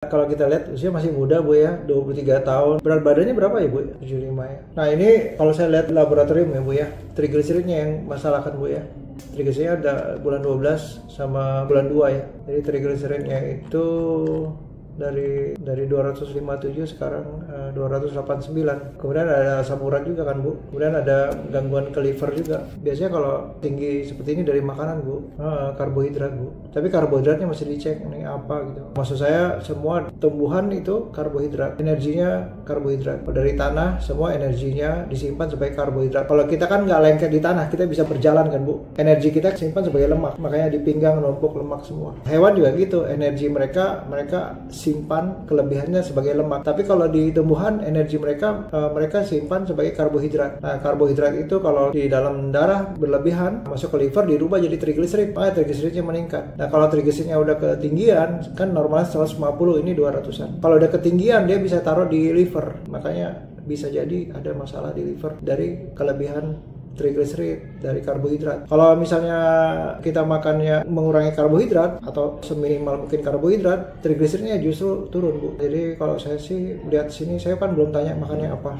Kalau kita lihat usia masih muda Bu ya, 23 tahun. Berat badannya berapa ya Bu? 75 ya. Nah ini kalau saya lihat laboratorium ya Bu ya, triglyceridnya yang masalahkan Bu ya. Triglyceridnya ada bulan 12 sama bulan 2 ya. Jadi triglyceridnya itu dari 257 sekarang 289. Kemudian ada asam urat juga kan Bu. Kemudian ada gangguan ke liver juga. Biasanya kalau tinggi seperti ini dari makanan Bu, karbohidrat Bu. Tapi karbohidratnya masih dicek ini apa gitu. Maksud saya semua tumbuhan itu karbohidrat, energinya karbohidrat. Dari tanah semua energinya disimpan sebagai karbohidrat. Kalau kita kan nggak lengket di tanah, kita bisa berjalan kan Bu. Energi kita simpan sebagai lemak, makanya di pinggang numpuk lemak semua. Hewan juga gitu, energi mereka simpan kelebihannya sebagai lemak. Tapi kalau di tumbuhan energi mereka simpan sebagai karbohidrat. Nah, karbohidrat itu kalau di dalam darah berlebihan masuk ke liver dirubah jadi trigliserid, maka trigliseridnya meningkat. Nah, kalau trigliseridnya udah ketinggian, kan normalnya 150, ini 200-an. Kalau udah ketinggian dia bisa taruh di liver. Makanya bisa jadi ada masalah di liver dari kelebihan trigliserid dari karbohidrat. Kalau misalnya kita makannya mengurangi karbohidrat atau seminimal mungkin karbohidrat, trigliseridnya justru turun Bu. Jadi kalau saya sih lihat sini, saya kan belum tanya makannya apa.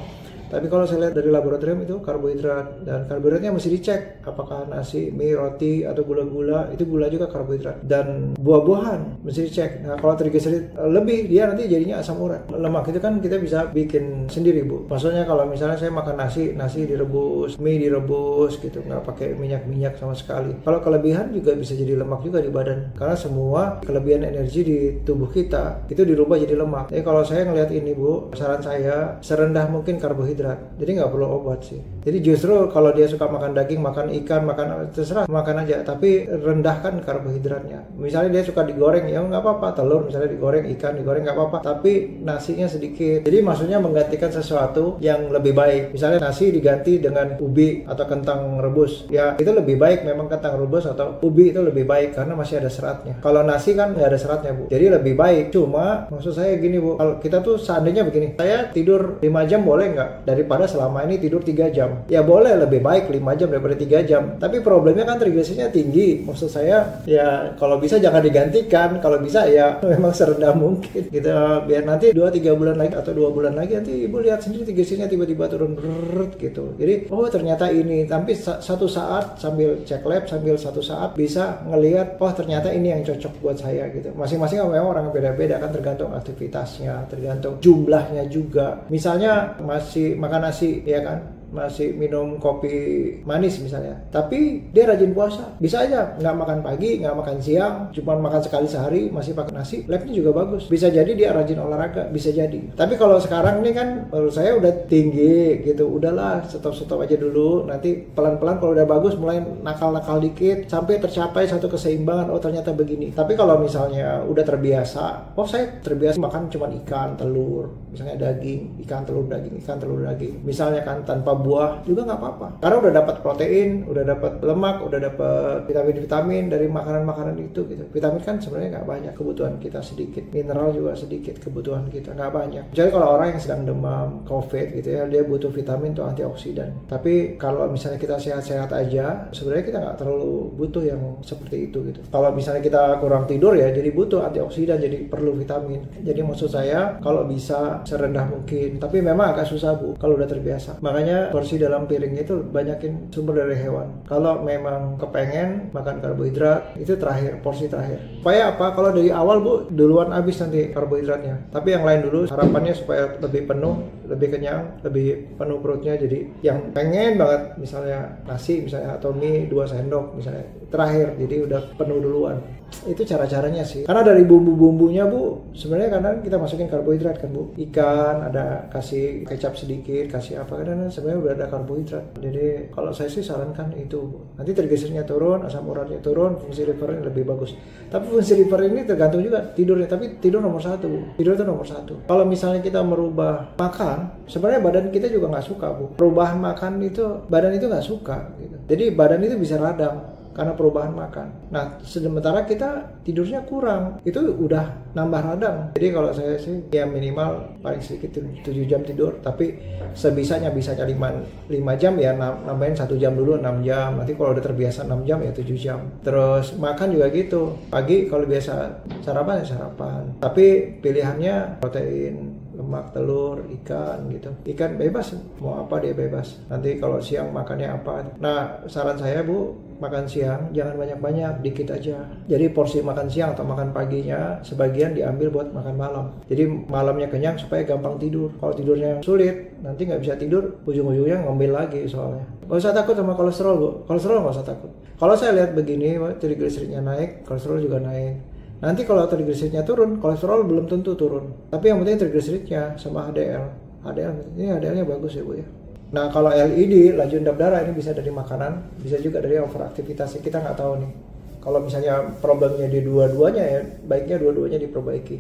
Tapi kalau saya lihat dari laboratorium itu karbohidrat, dan karbohidratnya mesti dicek apakah nasi, mie, roti atau gula-gula, itu gula juga karbohidrat. Dan buah-buahan mesti dicek. Nah, kalau trigliserid lebih, dia nanti jadinya asam urat. Lemak itu kan kita bisa bikin sendiri Bu. Maksudnya kalau misalnya saya makan nasi direbus, mie direbus gitu, nggak pakai minyak sama sekali. Kalau kelebihan juga bisa jadi lemak juga di badan. Karena semua kelebihan energi di tubuh kita itu dirubah jadi lemak. Jadi kalau saya ngelihat ini Bu, saran saya serendah mungkin karbohidrat. Jadi nggak perlu obat sih. Jadi justru kalau dia suka makan daging, makan ikan, makan terserah, makan aja. Tapi rendahkan karbohidratnya. Misalnya dia suka digoreng, ya nggak apa-apa. Telur misalnya digoreng, ikan digoreng nggak apa-apa. Tapi nasinya sedikit. Jadi maksudnya menggantikan sesuatu yang lebih baik. Misalnya nasi diganti dengan ubi atau kentang rebus. Ya itu lebih baik memang kentang rebus atau ubi itu lebih baik karena masih ada seratnya. Kalau nasi kan nggak ada seratnya Bu. Jadi lebih baik. Cuma maksud saya gini Bu, kalau kita tuh seandainya begini, saya tidur 5 jam boleh nggak? Daripada selama ini tidur 3 jam. Ya boleh, lebih baik 5 jam daripada 3 jam. Tapi problemnya kan trigliseridnya tinggi. Maksud saya ya kalau bisa jangan digantikan. Kalau bisa ya memang serendah mungkin. Gitu, biar nanti 2-3 bulan lagi atau 2 bulan lagi nanti ibu lihat sendiri trigliseridnya tiba-tiba turun gitu. Jadi oh ternyata ini. Tapi satu saat sambil cek lab, sambil satu saat bisa ngelihat oh ternyata ini yang cocok buat saya gitu. Masing-masing memang orang beda-beda kan, tergantung aktivitasnya, tergantung jumlahnya juga. Misalnya masih makan nasi ya kan, masih minum kopi manis misalnya, tapi dia rajin puasa, bisa aja nggak makan pagi, nggak makan siang, cuma makan sekali sehari, masih pakai nasi, labnya juga bagus. Bisa jadi dia rajin olahraga, bisa jadi. Tapi kalau sekarang ini kan menurut saya udah tinggi gitu, udahlah stop aja dulu, nanti pelan-pelan kalau udah bagus mulai nakal-nakal dikit sampai tercapai satu keseimbangan, oh ternyata begini. Tapi kalau misalnya udah terbiasa, oh saya terbiasa makan cuma ikan, telur, misalnya daging, ikan, telur, daging, misalnya kan tanpa buah juga nggak apa-apa, karena udah dapat protein, udah dapat lemak, udah dapat vitamin dari makanan-makanan itu gitu. Vitamin kan sebenarnya nggak banyak, kebutuhan kita sedikit, mineral juga sedikit, kebutuhan kita nggak banyak. Jadi kalau orang yang sedang demam, covid gitu ya, dia butuh vitamin tuh antioksidan. Tapi kalau misalnya kita sehat-sehat aja, sebenarnya kita nggak terlalu butuh yang seperti itu gitu. Kalau misalnya kita kurang tidur ya, jadi butuh antioksidan, jadi perlu vitamin. Jadi maksud saya kalau bisa serendah mungkin, tapi memang agak susah Bu kalau udah terbiasa. Makanya porsi dalam piring itu banyakin sumber dari hewan. Kalau memang kepengen makan karbohidrat, itu terakhir, porsi terakhir. Supaya apa? Kalau dari awal Bu, duluan habis nanti karbohidratnya. Tapi yang lain dulu, harapannya supaya lebih penuh, lebih kenyang, lebih penuh perutnya. Jadi yang pengen banget misalnya nasi misalnya atau mie 2 sendok misalnya, terakhir, jadi udah penuh duluan. Itu cara-caranya sih. Karena dari bumbu-bumbunya Bu, sebenarnya kadang kita masukin karbohidrat kan Bu. Ikan ada kasih kecap sedikit, kasih apa, kadang sebenarnya udah ada karbohidrat. Jadi kalau saya sih sarankan itu Bu. Nanti trigliseridnya turun, asam uratnya turun, fungsi livernya lebih bagus. Tapi fungsi liver ini tergantung juga tidurnya. Tapi tidur nomor 1 Bu. Tidur itu nomor 1. Kalau misalnya kita merubah makan, sebenarnya badan kita juga nggak suka Bu. Perubahan makan itu, badan itu nggak suka gitu. Jadi badan itu bisa radang. karena perubahan makan. Nah, sementara kita tidurnya kurang, itu udah nambah radang. Jadi kalau saya sih ya minimal paling sedikit 7 jam tidur, tapi sebisanya 5 jam ya, nambahin 1 jam dulu 6 jam. Nanti kalau udah terbiasa 6 jam ya 7 jam. Terus makan juga gitu. Pagi kalau biasa sarapan ya sarapan. Tapi pilihannya protein, lemak, telur, ikan gitu. Ikan bebas, mau apa dia bebas. Nanti kalau siang makannya apa. Nah, saran saya Bu, makan siang jangan banyak-banyak, dikit aja. Jadi porsi makan siang atau makan paginya sebagian diambil buat makan malam. Jadi malamnya kenyang supaya gampang tidur. Kalau tidurnya sulit, nanti nggak bisa tidur, ujung-ujungnya ngambil lagi soalnya. Nggak usah takut sama kolesterol Bu, kolesterol nggak usah takut. Kalau saya lihat begini, trigliseridnya naik, kolesterol juga naik. Nanti kalau trigliseridnya turun, kolesterol belum tentu turun. Tapi yang penting trigliseridnya sama HDL. Ini HDL-nya bagus ya Bu ya. Nah kalau LED, laju endap darah ini bisa dari makanan, bisa juga dari overaktivitas. Kita nggak tahu nih. Kalau misalnya problemnya di dua-duanya ya, baiknya dua-duanya diperbaiki.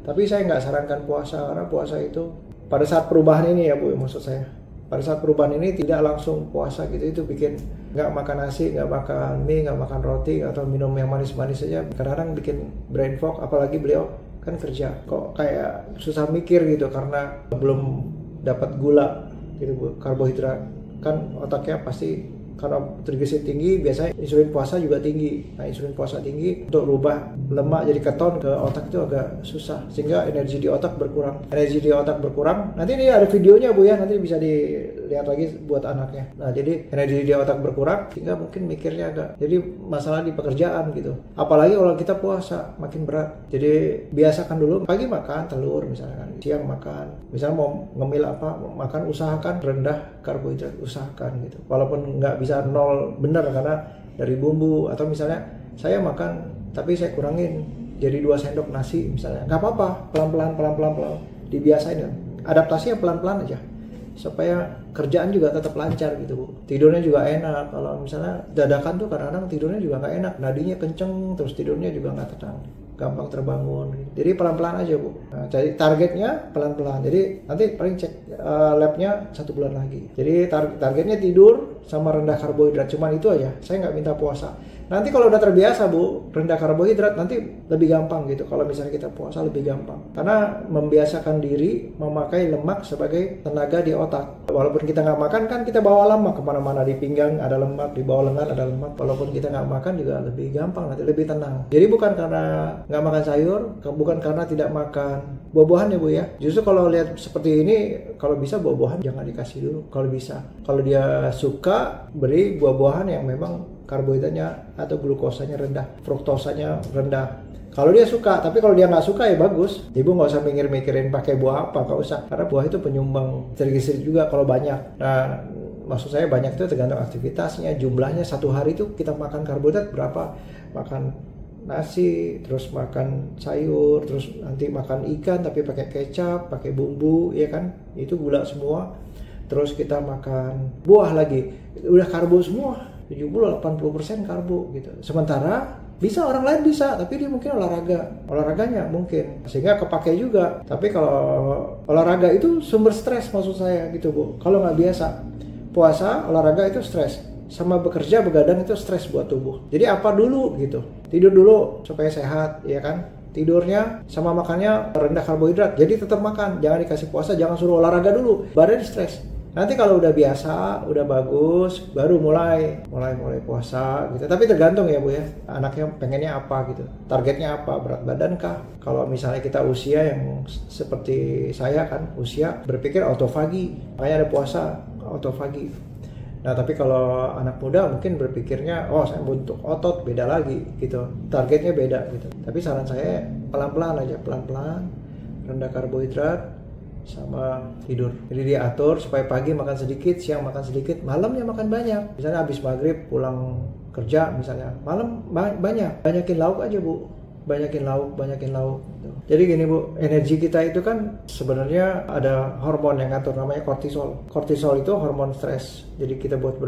Tapi saya nggak sarankan puasa, karena puasa itu pada saat perubahan ini ya Bu, maksud saya. Pada saat perubahan ini tidak langsung puasa gitu, itu bikin nggak makan nasi, nggak makan mie, nggak makan roti, atau minum yang manis-manis saja. Kadang-kadang bikin brain fog, apalagi beliau kan kerja. Kok kayak susah mikir gitu karena belum dapat gula gitu Bu, karbohidrat. Kan otaknya pasti karena trigliserid tinggi, biasanya insulin puasa juga tinggi. Nah, insulin puasa tinggi untuk rubah lemak jadi keton ke otak itu agak susah, sehingga energi di otak berkurang. Energi di otak berkurang. Nanti ini ada videonya Bu ya, nanti bisa dilihat lagi buat anaknya. Nah, jadi energi di otak berkurang, sehingga mungkin mikirnya agak jadi masalah di pekerjaan gitu. Apalagi kalau kita puasa makin berat. Jadi biasakan dulu pagi makan telur misalkan, siang makan. Misalnya mau ngemil apa, mau makan usahakan rendah karbohidrat, usahakan gitu. Walaupun nggak bisa nol bener karena dari bumbu, atau misalnya saya makan tapi saya kurangin jadi 2 sendok nasi misalnya, nggak apa-apa, pelan-pelan dibiasain ya, adaptasinya pelan-pelan aja supaya kerjaan juga tetap lancar gitu Bu. Tidurnya juga enak. Kalau misalnya dadakan tuh kadang-kadang tidurnya juga nggak enak, nadinya kenceng, terus tidurnya juga nggak tenang, gampang terbangun. Jadi pelan-pelan aja Bu. Nah, jadi targetnya pelan-pelan. Jadi nanti paling cek labnya 1 bulan lagi. Jadi targetnya tidur sama rendah karbohidrat, cuman itu aja. Saya nggak minta puasa. Nanti kalau udah terbiasa Bu, rendah karbohidrat nanti lebih gampang gitu. Kalau misalnya kita puasa lebih gampang. Karena membiasakan diri memakai lemak sebagai tenaga di otak. Walaupun kita nggak makan kan kita bawa lemak kemana-mana, di pinggang ada lemak, di bawah lengan ada lemak. Walaupun kita nggak makan juga lebih gampang, nanti lebih tenang. Jadi bukan karena nggak makan sayur, bukan karena tidak makan buah-buahan ya Bu ya. Justru kalau lihat seperti ini, kalau bisa buah-buahan jangan dikasih dulu kalau bisa. Kalau dia suka, beri buah-buahan yang memang karbohidratnya atau glukosanya rendah, fruktosanya rendah. Kalau dia suka, tapi kalau dia nggak suka ya bagus. Ibu nggak usah mikirin pakai buah apa, nggak usah. Karena buah itu penyumbang trigliserid juga kalau banyak. Nah, maksud saya banyak itu tergantung aktivitasnya, jumlahnya satu hari itu kita makan karbohidrat berapa, makan nasi, terus makan sayur, terus nanti makan ikan tapi pakai kecap, pakai bumbu, ya kan? Itu gula semua. Terus kita makan buah lagi, udah karbo semua. 70-80% karbo gitu. Sementara bisa orang lain bisa, tapi dia mungkin olahraganya mungkin sehingga kepake juga. Tapi kalau olahraga itu sumber stres maksud saya gitu Bu. Kalau nggak biasa puasa, olahraga itu stres. Sama bekerja begadang itu stres buat tubuh. Jadi apa dulu gitu? Tidur dulu supaya sehat, ya kan? Tidurnya sama makannya rendah karbohidrat. Jadi tetap makan, jangan dikasih puasa, jangan suruh olahraga dulu. Badan stres. Nanti kalau udah biasa, udah bagus, baru mulai puasa gitu. Tapi tergantung ya Bu ya, anaknya pengennya apa gitu. Targetnya apa, berat badan kah? Kalau misalnya kita usia yang seperti saya kan, usia berpikir autofagi, makanya ada puasa autofagi. Nah tapi kalau anak muda mungkin berpikirnya, oh saya bentuk otot, beda lagi gitu. Targetnya beda gitu. Tapi saran saya pelan-pelan aja, pelan-pelan, rendah karbohidrat, sama tidur. Jadi diatur supaya pagi makan sedikit, siang makan sedikit, malamnya makan banyak. Misalnya habis maghrib pulang kerja misalnya, malam banyakin lauk aja Bu. Banyakin lauk. Jadi gini Bu, energi kita itu kan sebenarnya ada hormon yang ngatur namanya kortisol. Kortisol itu hormon stres. Jadi kita buat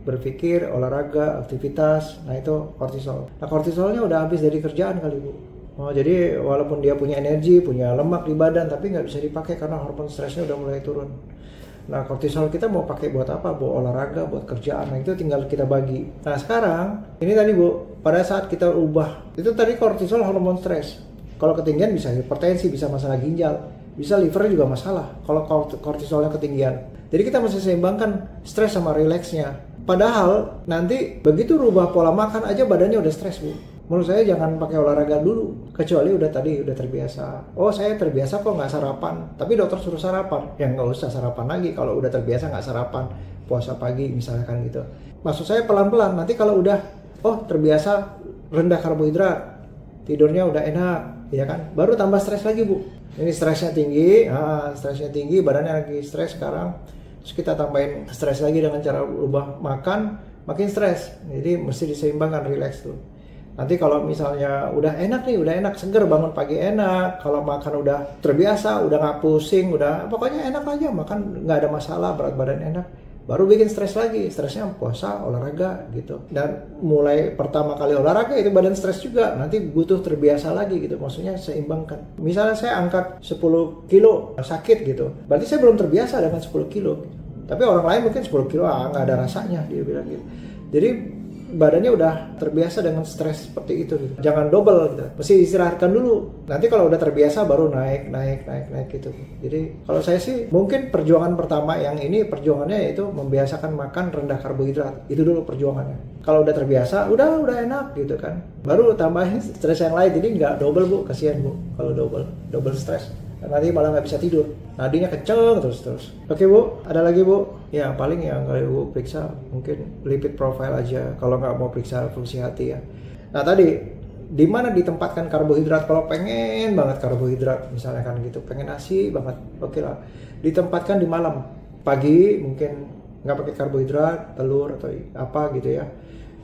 berpikir, olahraga, aktivitas, nah itu kortisol. Nah kortisolnya udah habis dari kerjaan kali Bu. Oh, jadi walaupun dia punya energi, punya lemak di badan, tapi nggak bisa dipakai karena hormon stresnya udah mulai turun. Nah, kortisol kita mau pakai buat apa? Buat olahraga, buat kerjaan. Nah, itu tinggal kita bagi. Nah, sekarang ini tadi Bu, pada saat kita ubah, itu tadi kortisol hormon stres. Kalau ketinggian bisa hipertensi, bisa masalah ginjal, bisa liver juga masalah kalau kortisolnya ketinggian. Jadi kita mesti seimbangkan stres sama rileksnya. Padahal nanti begitu rubah pola makan aja badannya udah stres Bu. Menurut saya jangan pakai olahraga dulu, kecuali udah terbiasa. Oh, saya terbiasa kok nggak sarapan, tapi dokter suruh sarapan. Ya nggak usah sarapan lagi kalau udah terbiasa nggak sarapan, puasa pagi misalkan gitu. Maksud saya pelan-pelan, nanti kalau udah, terbiasa rendah karbohidrat, tidurnya udah enak, ya kan? Baru tambah stres lagi Bu. Ini stresnya tinggi, badannya lagi stres sekarang. Terus kita tambahin stres lagi dengan cara ubah makan, makin stres. Jadi mesti diseimbangkan, relax tuh. Nanti kalau misalnya udah enak, seger, bangun pagi enak, kalau makan udah terbiasa, udah nggak pusing, udah pokoknya enak aja, makan nggak ada masalah, berat badan enak, baru bikin stres lagi, stresnya puasa, olahraga gitu. Dan mulai pertama kali olahraga itu badan stres juga, nanti butuh terbiasa lagi gitu, maksudnya seimbangkan. Misalnya saya angkat 10 kilo sakit gitu, berarti saya belum terbiasa dengan 10 kilo. Tapi orang lain mungkin 10 kilo nggak ada rasanya, dia bilang gitu. Jadi badannya udah terbiasa dengan stres seperti itu gitu. Jangan double gitu. Mesti istirahatkan dulu. Nanti kalau udah terbiasa baru naik gitu. Jadi kalau saya sih mungkin perjuangan pertama yang ini perjuangannya yaitu membiasakan makan rendah karbohidrat. Itu dulu perjuangannya. Kalau udah terbiasa udah enak gitu kan. Baru tambahin stres yang lain. Jadi nggak double Bu, kasihan Bu kalau double stres. Nanti malah nggak bisa tidur, nadinya kenceng terus. Oke Bu, ada lagi Bu? Ya paling yang kalau Ibu periksa mungkin lipid profile aja, kalau nggak mau periksa fungsi hati ya. Nah tadi, di mana ditempatkan karbohidrat? Kalau pengen banget karbohidrat, misalnya kan gitu, pengen nasi banget, oke lah. Ditempatkan di malam, pagi mungkin nggak pakai karbohidrat, telur atau apa gitu ya.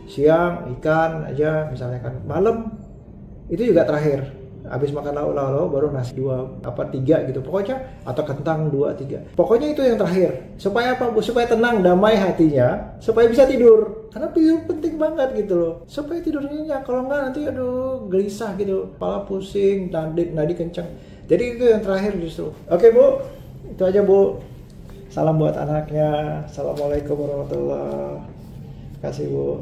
Siang ikan aja misalnya kan. Malam itu juga terakhir. Habis makan lauk baru nasi 2 3 gitu pokoknya, atau kentang 2 3. Pokoknya itu yang terakhir. Supaya apa Bu? Supaya tenang, damai hatinya, supaya bisa tidur. Karena tidur penting banget gitu loh. Supaya tidurnya nyenyak. Kalau enggak nanti gelisah gitu, kepala pusing, nadi kencang. Jadi itu yang terakhir justru. Oke Bu, itu aja Bu. Salam buat anaknya. Assalamualaikum warahmatullahi wabarakatuh. Terima kasih Bu.